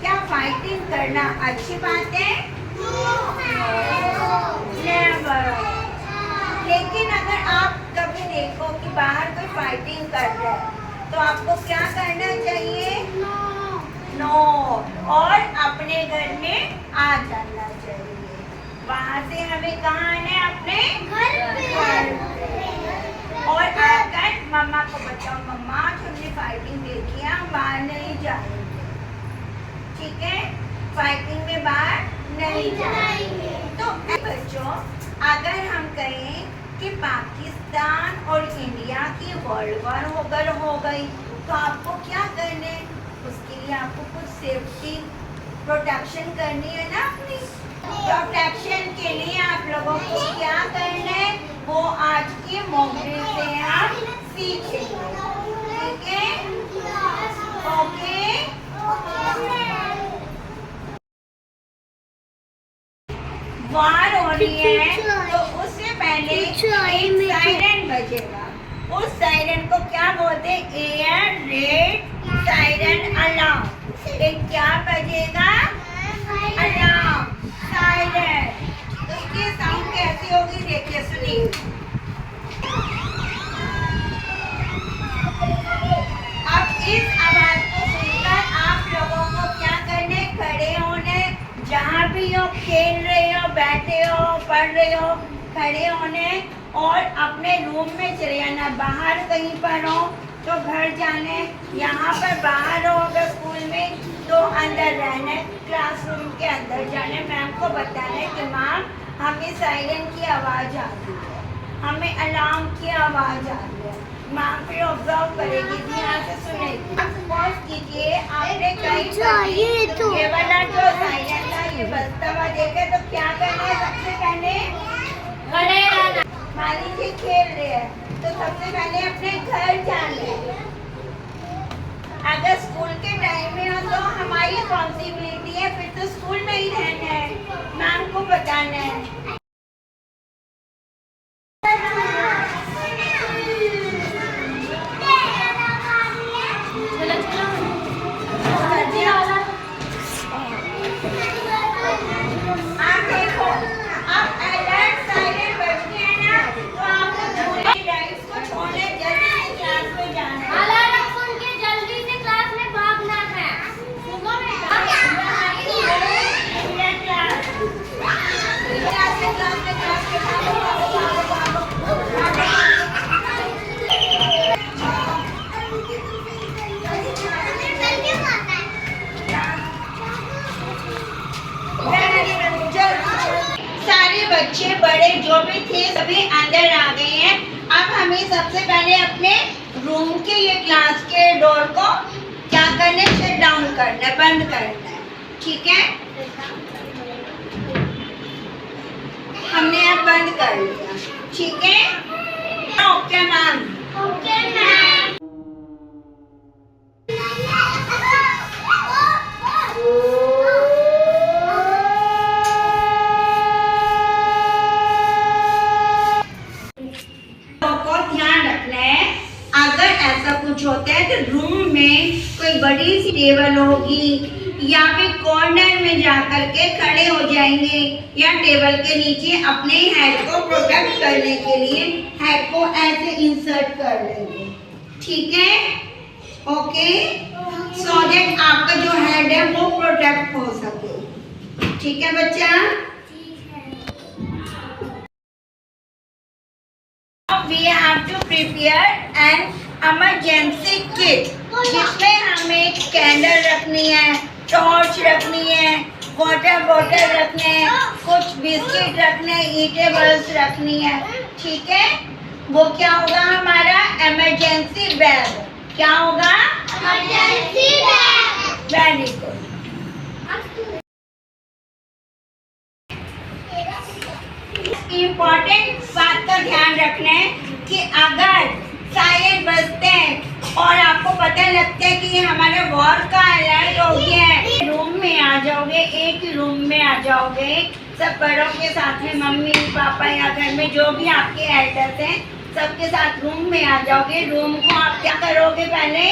क्या फाइटिंग करना अच्छी बात है? नेवर। लेकिन अगर आप कभी देखो कि बाहर कोई फाइटिंग कर रहा है तो आपको क्या करना चाहिए? नो। और अपने घर में आ जाना चाहिए। वहाँ से हमें कहाँ आना है? अपने घर पे। और आकर मम्मा को बताओ, मम्मा तुमने फाइटिंग देखी है, हम बाहर नहीं जाएंगे। ठीक है, फाइटिंग में बाहर नहीं जाएंगे। तो बच्चों, अगर हम कहें कि पाकिस्तान और इंडिया की वर्ल्ड वॉर अगर हो गई तो आपको क्या करना है? उसके लिए आपको कुछ सेफ्टी प्रोटेक्शन करनी है ना अपनी। प्रोटेक्शन के लिए आप लोगों को क्या करना है वो आज के मॉड्यूल से आप सीखेंगे। ठीक है? ओके। वार हो रही है तो उससे पहले एक सायरन बजेगा। उस सायरन को क्या बोलते हैं? Air red siren alarm. एक क्या बजेगा? Alarm siren. तो इसकी साउंड कैसी होगी? देखिए, सुनिए। अब इस आवाज को सुनकर आप लोगों को क्या करना है? खड़े होने, जहाँ भी हो, खेल रहे हो, बैठे हो, पढ़ रहे हो, खड़े होने और अपने रूम में चले जाना। बाहर कहीं पर हो तो घर जाने, यहाँ पर बाहर हो अगर स्कूल में तो अंदर रहना, क्लासरूम के अंदर जाने। मैम को बताना है कि मैम हमें सायरन की आवाज़ आ रही है, हमें अलार्म की आवाज़ आ रही है। मैम फिर ऑब्जर्व करेगी, ध्यान से सुनेगी। सपोज कीजिए आपने कहीं ये वाला जो सायरन था ये बजता हुआ देखे तो क्या करना है? सबसे पहले खड़े रहना। मान लीजिए खेल रहे हैं तो सबसे पहले अपने घर जाना है। अगर स्कूल के टाइम में हो तो हमारी रिस्पॉन्सिबिलिटी है, फिर तो स्कूल में ही रहना है, मैम को बताना है। आप देखो, अब अलर्ट सायरन बज गया ना तो आपको लाइट्स को छोड़ने जल्दी क्लास में जाना है। अलार्म सुन के जल्दी से क्लास में भागना है। सुनो सारे बच्चे बड़े जो भी थे सभी अंदर आ गए हैं। अब हमें सबसे पहले अपने रूम के ये क्लास के डोर को क्या करना है? शट डाउन करना है, बंद करना है। ठीक है, हमने अब बंद कर लिया। ठीक है, ओके मैम। Okay ma'am. अगर ऐसा कुछ होता है तो रूम में कोई बड़ी सी टेबल होगी या फिर कॉर्नर में जाकर के खड़े हो जाएंगे या टेबल के नीचे अपने हेड को प्रोटेक्ट करने के लिए हेड को ऐसे इंसर्ट कर लेंगे। ठीक है? ओके, सो दैट आपका जो हेड है वो प्रोटेक्ट हो सके। ठीक है बच्चा? We have to prepare an emergency kit जिसमें हमें कैंडल रखनी है, टॉर्च रखनी है, वाटर बॉटल रखने हैं, कुछ बिस्किट रखने हैं, ईटेबल्स रखनी है। ठीक है, वो क्या होगा? हमारा इमरजेंसी बैग। क्या होगा? Emergency bag. Very good. Important बात का ध्यान रखना है कि अगर सायरन बजते हैं और आपको पता लगता है कि हमारा वॉर का अलर्ट हो गया है, रूम में आ जाओगे, एक ही रूम में आ जाओगे सब बड़ों के साथ में, मम्मी पापा या घर में जो भी आपके एल्डर्स हैं सबके साथ रूम में आ जाओगे। रूम को आप क्या करोगे? पहले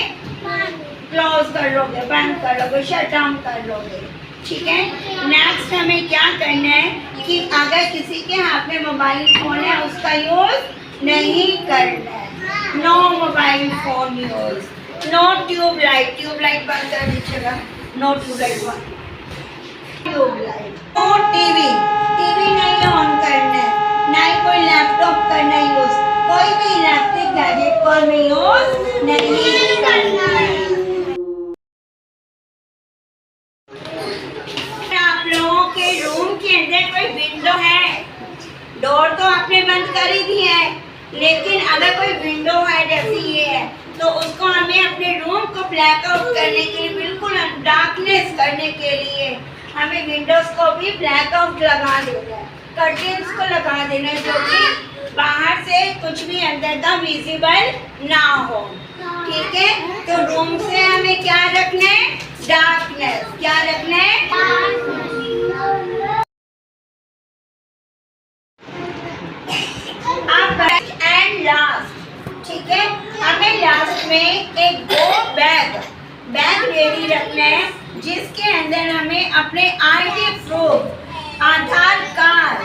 क्लोज कर लोगे, बंद कर लोगे, शट डाउन कर लोगे। ठीक है। नेक्स्ट हमें क्या करना है कि अगर किसी के हाथ में मोबाइल फोन है उसका यूज नहीं करना है। No mobile phone use, no tube light, tube light बंद कर दीजिएगा, नो ट्यूबलाइट बंद, ट्यूबलाइट, नो टीवी, टीवी नहीं ऑन करना है, ना ही कोई लैपटॉप करना यूज, कोई भी इलेक्ट्रिक गैजेट को हमें यूज नहीं करना है। आप लोगों के रूम के अंदर कोई विंडो है, डोर तो आपने बंद कर ही दी है, लेकिन अगर कोई विंडो है जैसे ये है तो उसको हमें अपने रूम को ब्लैकआउट करने के लिए, बिल्कुल डार्कनेस करने के लिए हमें विंडोज को भी ब्लैकआउट लगा देना है, कर्टेन्स को लगा देना है, जो कि बाहर से कुछ भी अंदर का विजिबल ना हो। ठीक है। तो रूम से हमें क्या रखना है? डार्कनेस। क्या रखना है? अब एंड लास्ट, ठीक है, हमें लास्ट में एक दो बैग रेडी रखना है, जिसके अंदर हमें अपने आईडी प्रूफ, आधार कार्ड,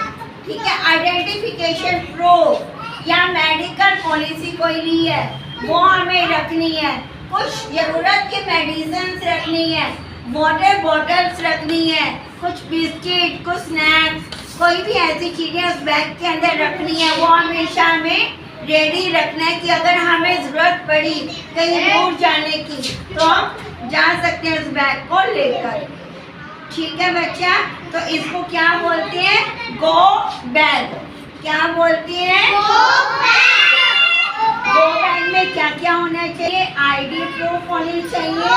ठीक है, आइडेंटिफिकेशन प्रूफ या मेडिकल पॉलिसी कोई ली है वो हमें रखनी है, कुछ जरूरत की मेडिसिन रखनी है, वाटर बॉटल्स रखनी है, कुछ बिस्किट, कुछ स्नैक्स, कोई भी ऐसी चीजें उस बैग के अंदर रखनी है। वो हमेशा हमें रेडी रखना है कि अगर हमें जरूरत पड़ी कहीं दूर जाने की तो हम जा सकते हैं उस बैग को लेकर। ठीक है बच्चा। तो इसको क्या बोलते हैं? गो बैग। क्या बोलते हैं? गो बैग में क्या क्या होना चाहिए? आईडी प्रूफ होनी चाहिए,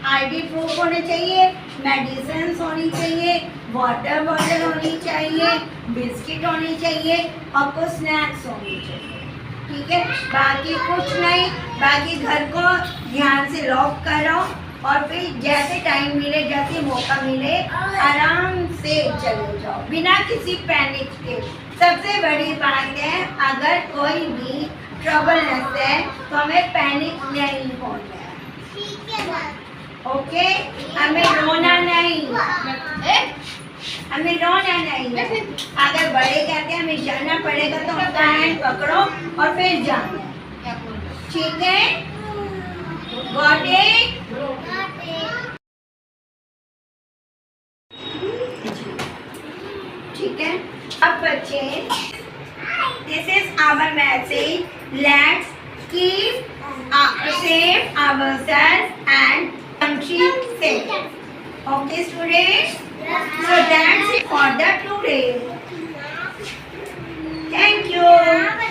आईडी प्रूफ होने चाहिए, मेडिसिन होनी चाहिए, वाटर बॉटल होनी चाहिए, बिस्किट होनी चाहिए और कुछ स्नैक्स होनी चाहिए। ठीक है। बाकी कुछ नहीं, बाकी घर को ध्यान से लॉक करो और फिर जैसे टाइम मिले, जैसे मौका मिले, आराम से चले जाओ बिना किसी पैनिक के। सबसे बड़ी बात है, अगर कोई भी ट्रबल रहता है तो हमें पैनिक नहीं होना है। ओके। हमें रोना नहीं, हमें रोना नहीं। अगर बड़े कहते हैं हमें जाना पड़ेगा तो उनका हैंड पकड़ो और फिर जाना। ठीक है। Got it? ठीक है। अब बच्चे, this is our message, let's keep save ourselves and country safe. Okay students? So that's it for the today. Thank you.